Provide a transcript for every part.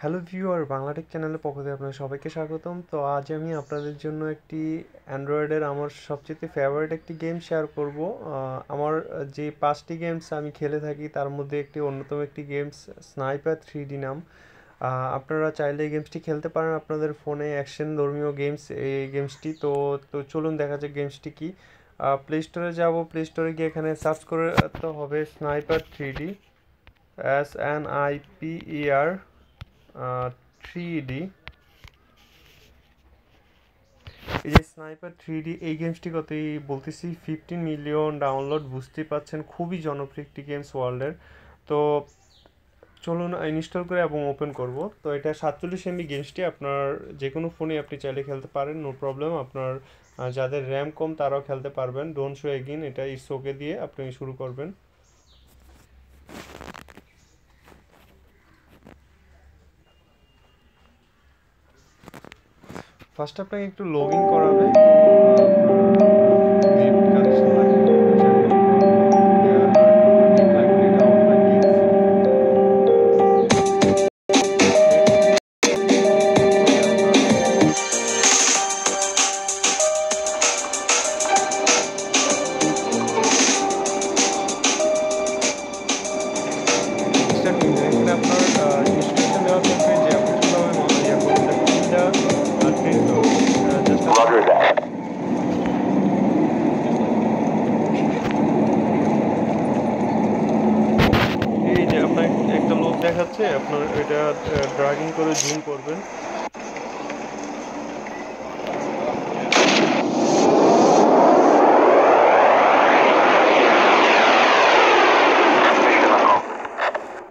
Hello viewer, Bangla Tech চ্যানেলের পক্ষ থেকে আপনাদের সবাইকে স্বাগতম। তো আজ আমি আপনাদের জন্য একটি অ্যান্ড্রয়েডের আমার সবচেয়ে ফেভারিট একটি গেম শেয়ার করব। আমার যে 5টি গেমস আমি খেলে থাকি তার মধ্যে একটি অন্যতম একটি গেমস স্নাইপার 3D নাম। আপনারা চাইলে এই গেমসটি খেলতে পারেন আপনাদের ফোনে, অ্যাকশন ধর্মীয় গেমস এই গেমসটি। তো তো চলুন দেখা যাক গেমসটি কি। প্লে স্টোরে যাব, প্লে স্টোরে গিয়ে এখানে সার্চ করতে হবে স্নাইপার 3D, SNIPER 3D। এই যে স্নাইপার 3D এই গেমসটি কতই বলতেছি 15 মিলিয়ন ডাউনলোড, বুঝতেই পাচ্ছেন খুবই জনপ্রিয় একটি গেমস ওয়ার্ল্ডের। তো চলুন ইনস্টল করে এবং ওপেন করব। তো এটা 47 MB গেমসটি আপনার যে কোনো ফোনে আপনি চাইলে খেলতে পারেন, নো প্রবলেম। আপনার যাদের র্যাম কম তারাও খেলতে পারবেন। ডোন্ট শো এগেইন, এটা ইটস ওকে দিয়ে আপনি শুরু করবেন। ফার্স্ট আপনাকে একটু লগ ইন করাবে, নেট কানেকশন লাগবে, যাই হোক দেওয়া আর একটু নেট লাগবে, এটা অফলাইন গেমস। নেট ওপেন করলে আপনার স্টার্ট হয়ে যায়। এখানে আপনার ইনস্ট্রাকশন দেওয়া থাকবে যে আপনি কীভাবে ইয়া করবেন। তিনটা ট্রেন তো জাস্ট আপনি এই যে আপনার একটা লোক দেখাচ্ছে, আপনার এটা ড্রাগিং করে জুম করবেন।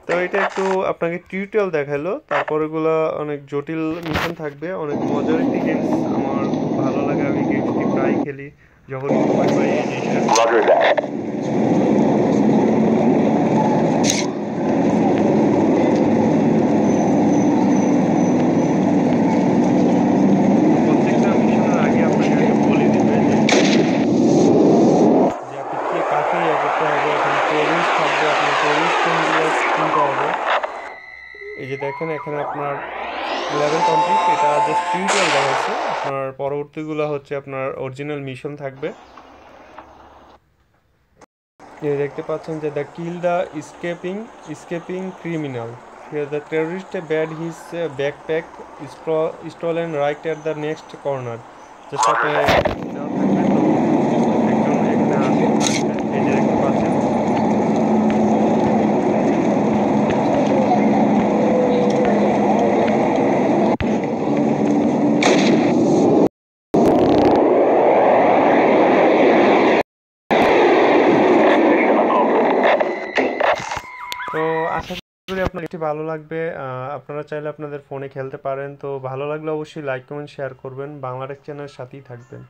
তো এটা একটু আপনাকে টিউটোরিয়াল দেখালো, তারপর এগুলো অনেক জটিল মিশন থাকবে, অনেক মজার একটি গেমস। আমার খুব ভালো লাগে, আমি গেমসটি প্রায় খেলি যখনই সময় পাই এই জিনিসটা। তো প্রত্যেকটা মিশনের আগে আপনাকে আগে বলে দিবে যে আপনি কে কাকে ইয়ে করতে হবে। এখানে প্রভিন্স থাকবে, আপনার প্রভিন্স কোনগুলো কিনতে হবে। এই যে দেখেন এখানে আপনার লেভেল কমপ্লিট, এটা জাস্ট টিউটোরিয়াল দেখাচ্ছে। আপনার পরবর্তীগুলো হচ্ছে আপনার অরিজিনাল মিশন থাকবে। এই দেখতে পাচ্ছেন যে the kill the escaping criminal, the terrorist bad his backpack stolen right at the next corner. Just আপনি দেওয়া থাকবে। তো একজন এখানে আসবে, এই যে দেখতে পাচ্ছেন। তো আশা করি আপনার এটি ভালো লাগবে। আপনারা চাইলে আপনাদের ফোনে খেলতে পারেন। তো ভালো লাগলে অবশ্যই লাইক কমেন্ট শেয়ার করবেন, বাংলাটেক চ্যানেলের সাথেই থাকবেন।